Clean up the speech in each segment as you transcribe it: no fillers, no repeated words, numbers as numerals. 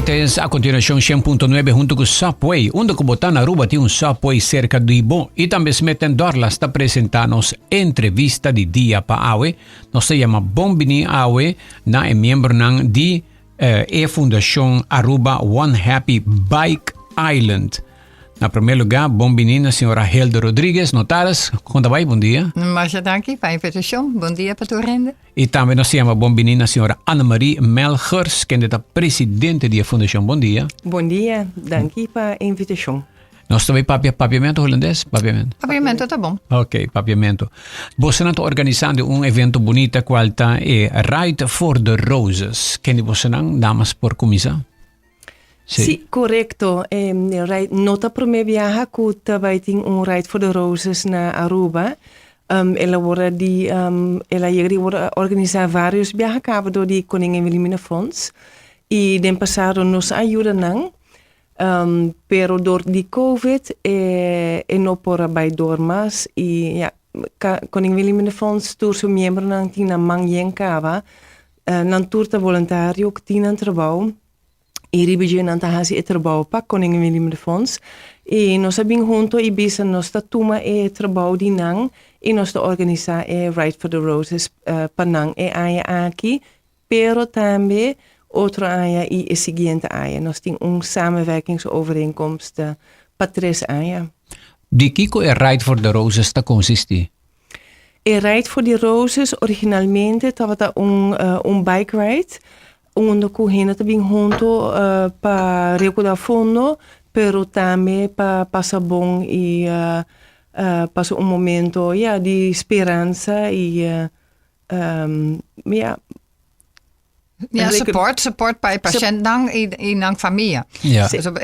oyentes, a continuación 100.9 junto con Subway. Undo que botan Aruba tiene un Subway cerca de Ibo. Y también se meten Dorla está presentando entrevista de día para Awe. No se llama Bombini Awe, na es miembro de Fundación Aruba One Happy Bike Island. Na primeiro lugar, bombinina, senhora Hilda Rodrigues, notaras, conta vai, bom dia. Marcia, danke, para a invitação. Bom dia para todos. E também nós temos a bombinina, senhora Annemarie Melchers, que é a presidente da Fundação. Bom dia. Bom dia, danke para a invitação. Nós também papiamento holandês? Papiamento tá bom. Ok, papiamento. Você está organizando evento bonito, qual está Ride for the Roses. Quem você não, damas por comissão? Sì, corretto. Nota per me viaja que também tem Ride for the Roses na Aruba. Ela chega a organizar vários viajes cabo do de Koningin Wilhelmina Fonds. E den passado nos ajuda não. Pero door die COVID não por bij door mas e ja Koningin Wilhelmina Fonds tour seu membro não tinha manhã cava. Não tour ta voluntário que tinha trabalho. E ribigien aan tahasi e trabalho para Koningin Wilhelmina Fonds. E nós sabemos junto e bisa nós ta tuma e trabalho di nang e nós ta organizar Ride for the Roses para nang aia aqui, pero também outro aia e seguinte aia. Nós temos samenwerkingsovereenkomst para três aia. De que Ride for the Roses está consiste? Ride for the Roses originalmente estava bike ride. Onde correndo também junto para recolher fundo, pero também para passar bom e passar momento de esperança e support para paciente e não família.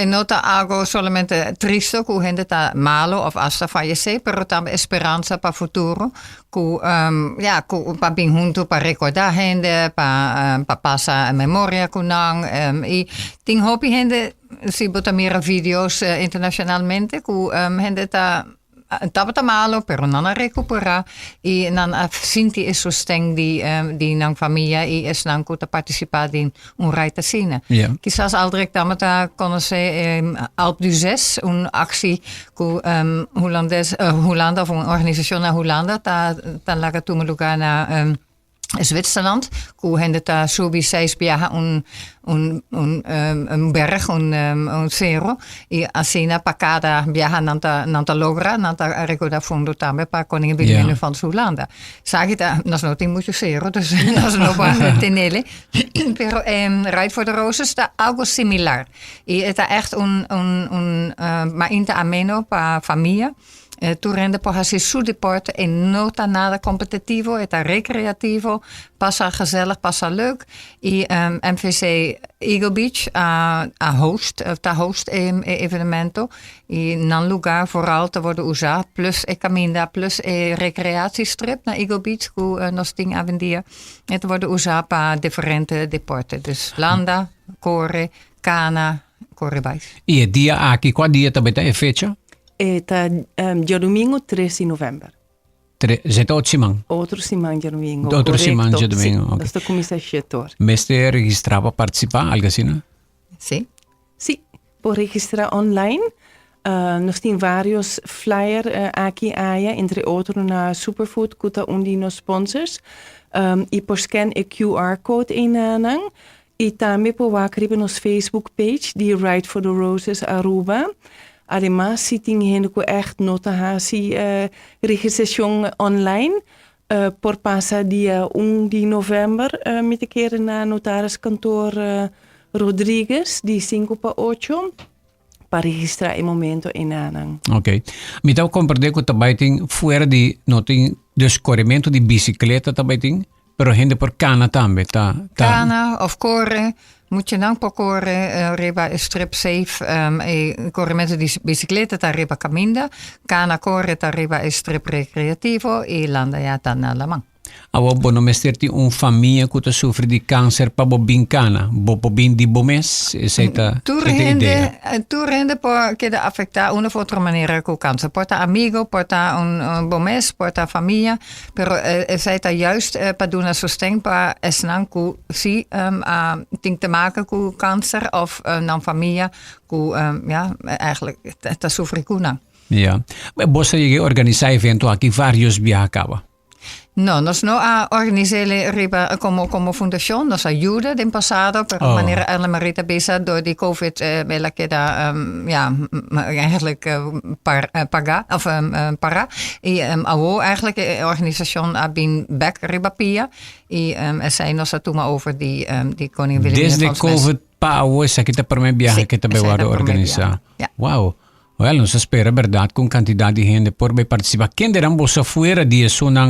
Nota algo solamente triste que gente tá malo of hasta fallecer, pero também esperança para futuro, que para bem junto para recordar gente, para passar a memória com nang e tem hopi gente se botar meer vídeos internacionalmente que gente tá estava malo, pero não a recuperar e não a sinti e susteng di nang família e es nang kuta participar in ride cine. Quizás aldrig tamata conhecer Alp du Zes, actie que Hollanda of organisatie na Hollanda ta laga tu lugar na Zwitserland, que hende ta subi 6 viaja un berg, un cerro, e assim para cada viaja nanta logra, nanta recorda fundo também para Koningin Wilhelmina van Hollanda. Sabe que nós não temos muito cerro, dus nós não vamos ter nele. Pero Ride for the Roses está algo similar. E está echt maar inte ameno para família. Tu rende por assim su deporte e não tá nada competitivo, está recreativo, passa gezellig, passa leuk. E MVC Eagle Beach host evenemento. E nan lugar vooral te worden usado, plus caminda, plus recreatiestrip na Eagle Beach, que nós tem avendia. E te worden usado para diferente deportes. Dus landa, corre, cana, corre bike. E o dia aqui, qual dia também tem fecha? Está dia domingo 3 de novembro. Zet outro simang? Outro simang dia domingo. Outro simang dia domingo. Okay. Dat começa a setor. Mestre registrar para participar, algo assim, não? Sim. Sim, por registrar online. Nós temos vários flyers aqui entre outros na Superfood, que está de nos sponsors. E por scan e QR code em nang. E também por wakriben nos Facebook page, die Ride for the Roses Aruba. Además, si tem gente que echt nota hasi registração online por passar dia 1 de novembro met een keer naar notariskantoor Rodrigues, die 5 para 8, para registrar em momento em Anang. Ok. Então, compreender que também tem, fora de, não tem descorrimento de bicicleta também tem, pero gente por cana também, tá? Cana of corre. Moet je dan por corre, reba strip safe, corrimento di bicicleta, ta reba caminda, cana corre, ta reba strip recreativo, e landa ja tan na lamang. Awa bono mesterti família que sofre de câncer para bobincana, bobin di bomes, esa tu rende porque afecta una u otra manera con cáncer. Porta amigo, porta un bomes, porta familia, pero esa juist para doen sostén para esnan ku si ting te maken ku cáncer of dan familia ku eigenlijk ta sofre kuna. Ja. Você llega a organizar evento aqui vários viajava. No, nos no a organizele riba como fundación, nos ayuda de pasado, pero manera alla marita besa door die COVID bella queda eigenlijk paga of para y awo eigenlijk organisación a bin back riba pia y zijn nos a tuma over die koning Wilhelmina. Desde COVID pa awo sa kita perme viaje que te bewado organizar. Ja. Wow. Well, nos espera, verdad, con cantidad de gente por participar. ¿Quién dirán vos afuera de eso, una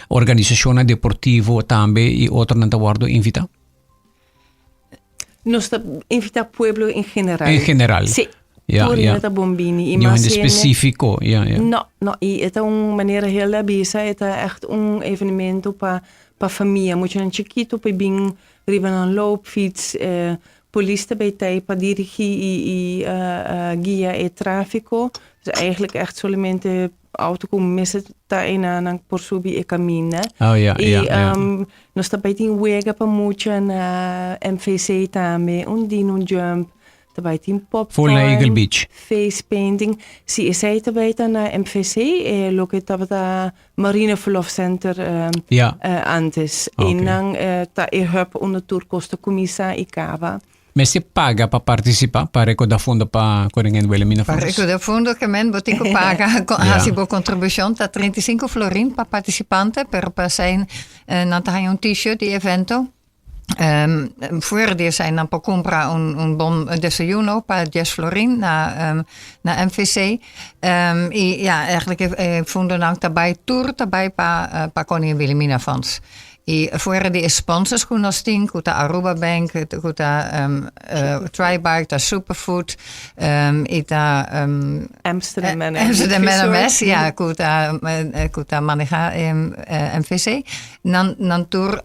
organización deportiva también y otra no te guardo invita? Nos invita pueblo en general. En general. Sí. Ja, bombini. Niet in specifico. Ja. No, y es una manera heel bisa, es echt un evenemento pa familia. Moet je een chiquito pa bing riban een loopfiets, politie bij tijd para dirigir guia e tráfico. Dus eigenlijk echt solamente auto com mesa tá na por subir e caminho. Oh ja. Nós também tem wega para mucha na MVC também, dino jump. Daarbij tem popcorn, Full Eagle Beach. Face painting. Zie je zei daarbij na MVC, lo que estava da Marine Verlof Center antes. Okay. En dan ta e help onder tour costa comissa e cava. Mas se paga para participar, para recordar fundo para Koningin Wilhelmina Fonds? Para recordar fundo que men botico paga hasibo contribución ta 35 florin para participante, pero para zijn nantahay un t-shirt di evento. Voor die zijn dan per compra un bon desayuno para 10 florin na MVC. Eigenlijk fundo nang tabay tour tabay pa Koningin Wilhelmina Fonds. I voor die sponsors kun nostin, kuta Aruba Bank, kuta Tribike, ta Superfood, ita Amsterdam NMS, ja, kuta maneja MVC. Nan tour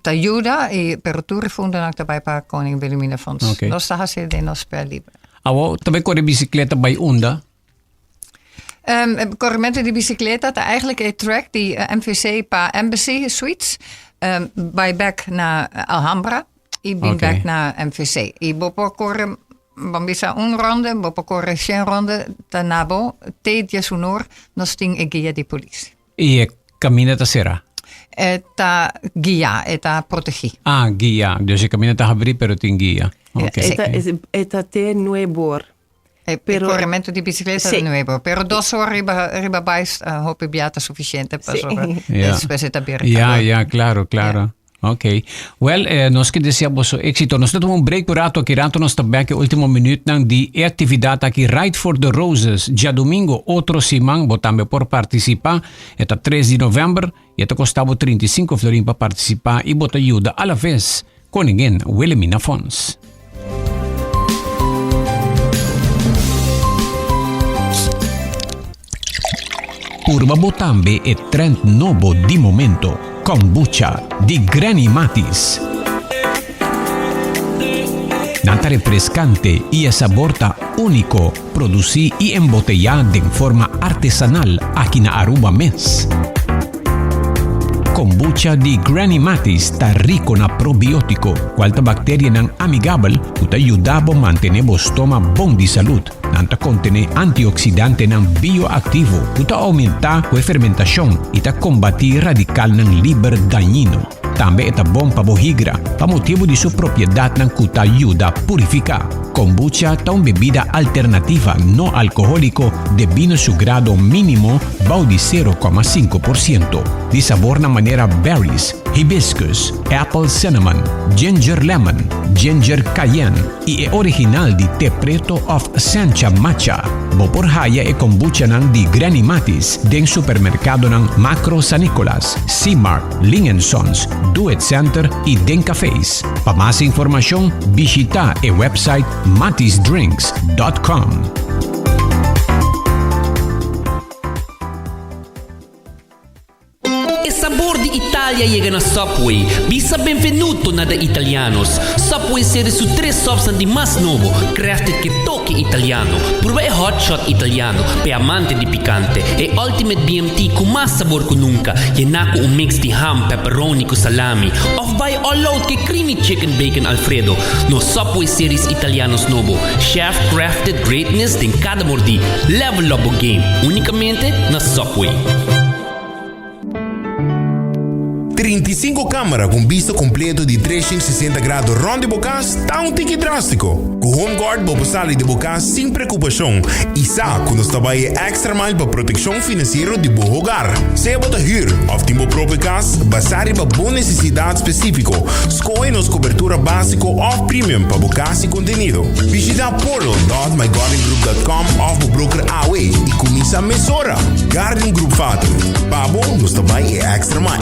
ta Juda i per tour fundo nak tabay pa Koning Wilhelmina Fonds. Okay. Nos ta hasi de nos per libre. Awo, tabi ko de bicicleta by Unda. Corremento di bicicleta, eigenlijk een track die MVC pa Embassy Suites, bij back naar Alhambra, ik ben back naar MVC. Ik bopo corre, bambisa un ronde, bopo corre 100 ronde, danabo, te dias unor, nos ting e guia di politie. E camina ta sera? Ta guia, eta protegi. Ah, guia, dus je camina ta habri pero ting guia. Okay. Eta te nuebor. Pero corremento di bicicleta de nuevo, pero 2 horas riba bais hope biata suficiente para después Ja, claro. Ok. Well, nós que deseamos éxito. Nós temos break por ato aqui, rato nós também que último minuto nang di atividade aqui Ride for the Roses. Já domingo, outro simang, botamos por participar. Eta 3 de novembro, e eta costava 35 florin para participar e bota ajuda à la vez. Koningin Wilhelmina Fonds. Urba Botambe e trend novo di momento, kombucha di Granny Matis. Nata refrescante y saborta único, producí y embotellada de forma artesanal aquí na Aruba Mes. Kombucha di Granny Matis está rico na probiótico, cualta bacteria nan amigable, que ayudaba a mantener o estómago bom de salud. Nanta contene antioxidante nan bioactivo, que aumenta a fermentación y ta combatir radical nan liber dañino. También es bom para bohigra, pa motivo de su propiedad nan que ayuda a purificar. Kombucha es una bebida alternativa no alcohólico de vino su grado mínimo de 0,5%. De sabor na manera berries, hibiscus, apple cinnamon, ginger lemon, ginger cayenne y es original de té preto of Sancha Matcha. Boporhaya e kombucha ng di Granny Matis den supermercado ng Macro San Nicolas, C-Mart, Sons, Do It Center y den cafés. Para más información, visita el website matisdrinks.com. sabor di Italia llega na Subway. Bisa benvenuto na de Italianos. Subway sere su 3 sops di mas novo, crafted che toque italiano. Purba e hot shot italiano, pe amante di picante. E ultimate BMT con mas sabor que nunca. Yenako un mix di ham, pepperoni con salami. Of by all out che creamy chicken bacon Alfredo. No Subway series italianos novo. Chef crafted greatness in cada mordi. Level up o game. Unicamente na Subway. 35 câmara com vista completo de 360 graus rond de bocas está um tique drástico. Com Home Guard vou passar de bocas sem preocupação e sabe quando está aí extra mile para proteção financeira de bom hogar. Seja para huur of timbo próprio casa, basar para boa necessidade específico. Escolhe nos cobertura básico ou premium para bocas e contenido. Visita portal.mygardengroup.com of broker Awe e começa a mesora. Garden Group Fato. Babo nos está aí extra mile.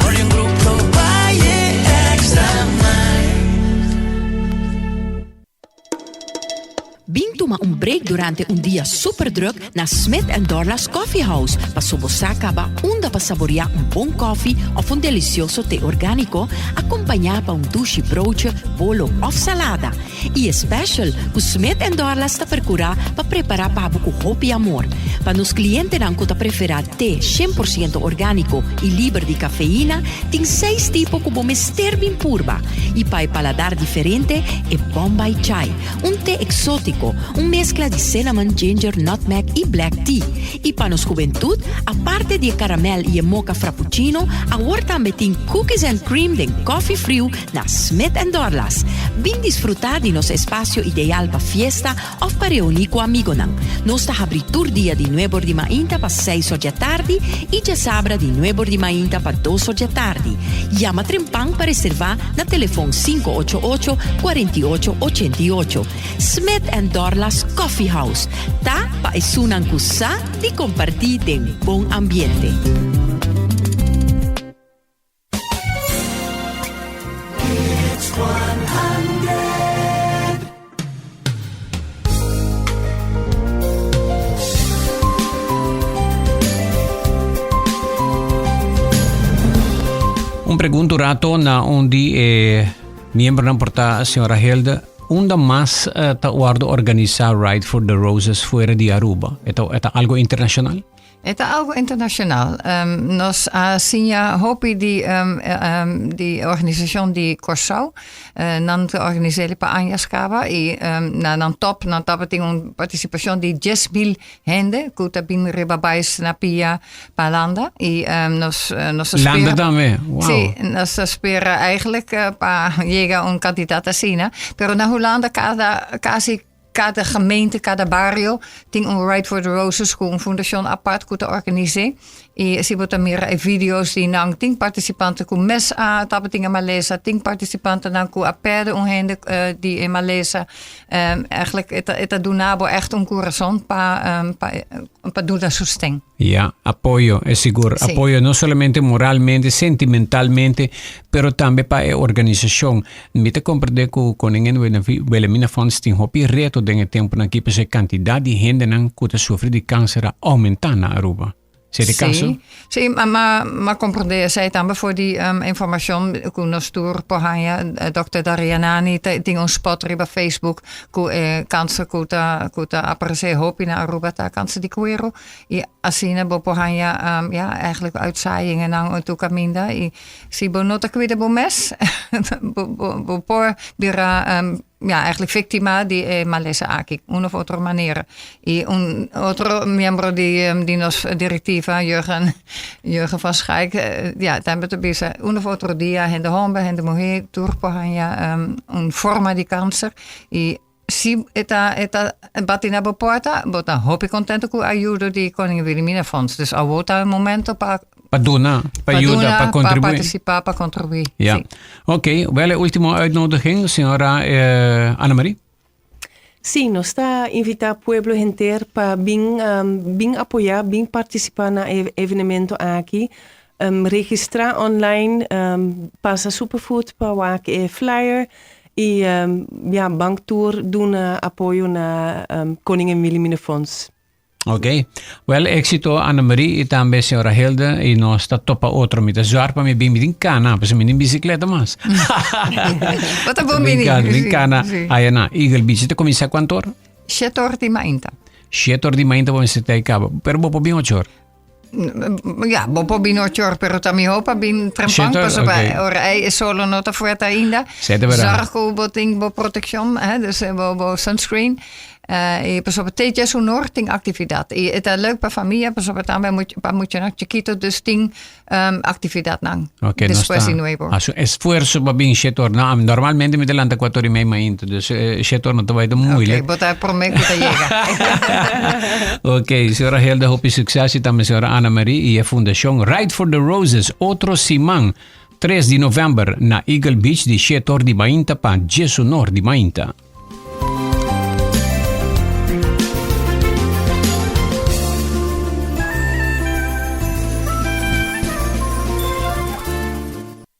Bing toma um break durante um dia super druk na Smith & Dorla's Coffee House para sobosacaba onde para saborear bom coffee ou delicioso té orgânico acompanhado para douche broodje, bolo ou salada. E special, o Smith & Dorla's está procurar para preparar para com hope e amor. Para nos clientes não que preferir té 100% orgânico e livre de cafeína, tem 6 tipos como mister bem purba. E para paladar diferente é Bombay Chai, um té exótico. Mescla de cinnamon, ginger, nutmeg e black tea. E para nos juventude, aparte de caramel e mocha frappuccino, agora também tem cookies and cream de coffee frio na Smith & Dorla's. Bem desfrutar de nosso espaço ideal para fiesta ou para reunir com amigos. Nós está abrindo dia de 9 de manhã para 6 da tarde e de sábado de 9 de manhã para 2 da tarde. Llama Trempang para reservar na telefone 588-4888. Smith & Dorla's Coffee House. Ta pa isunang kusa di compartir em bom ambiente. It's 100. Pergunto rato na onde membro ng porta senhora Hilda. Onde mais está organizar Ride for the Roses fora de Aruba? É algo internacional? É algo internacional. Nós assim hopen die organisação de Corsau não organizar para Anjaskaba e na top tem uma participação de 10.000 gente que também rebabais na Pia Palanda e nós Landa também. Wow. Sim, nós espera eigenlijk para chegar candidato assim, pero na Holanda cada gemeente, cada barrio tem Ride for the Roses com fundação apart que organizar. E se botar meer video's die nang ting participanten com mes a tapeting in Malesa, ting participanten dan com a perde onhende die in Malesa. Eigenlijk het donabo echt coração para dar sustento. Yeah, apoyo, es seguro. Sí. Apoyo no solamente moralmente, sentimentalmente, pero también para la organización. Me te comprende que con el fondos tiene hopi reto de tiempo na que esa cantidad de gente que sufre de cáncer aumenta na Aruba. Sim, maar compreender zij dan voor die informatie ku nos tour pohanja Dr. Darianani ting ons spot op Facebook ku kanser ku aparece hopi na Aruba ta kanser di kuero i asina bo pohanja eigenlijk uitzaaiingen nang tu caminda i si bonota kwide bo mes bo por dira eigenlijk victima di malesa aki una of otra manera y un otro miembro di nos directiva Jurgen van Schaik también te bisa una of otro dia en de hombe en de mujer turpohanja un forma di cáncer y si eta batina boporta bota hopi contento ku ayuda di Koningin Wilhelmina Fonds dus awota un momento para para ayudar, para contribuir. Para participar, para contribuir. Ja. Sí. Oké, wel última uitnodiging, señora Ana María. Sí, nos está invitar pueblo entero para bien apoyar, bien participar na evenemento aqui. Registrar online, passa superfood para wak flyer e banktour doen apoio na Koningin Wilhelmina Fonds. Ok. Well, éxito Ana Maria e também senhora Hilda e nós está topa outro mita zoar para me bem em cana, para me em bicicleta mas. Wat een bom menino. Em cana, aí na Eagle Beach, te começa quanto hora? 7 uur die mainta. 7 horas de manhã vamos se ter cabo. Pero bo bem 8 horas. Ja, bopo binoccior pero tammi hopa bin trempang Zeker, oké. ora is solo nota fuerte ainda. Zeker, verdad. Zargo boting bo protection, dus bo sunscreen. E pas op het teetje zo'n noorting activiteit. E het leuk pa familia, pas op het aan moet je nog chiquito dus ting activiteit nang. Ok, después in nuevo. Esfuerzo para bien 7 horas. No, normalmente me delante 4 horas y media más. Entonces 7 horas no te va a ir muy bien. Ok, bota prometo que llega. Ok, señora Hilda, hope succes y también señora Ana Maria y la Fundación Ride for the Roses, otro Simán, 3 de novembro na Eagle Beach de 7 horas de mañana para 10 horas de mañana.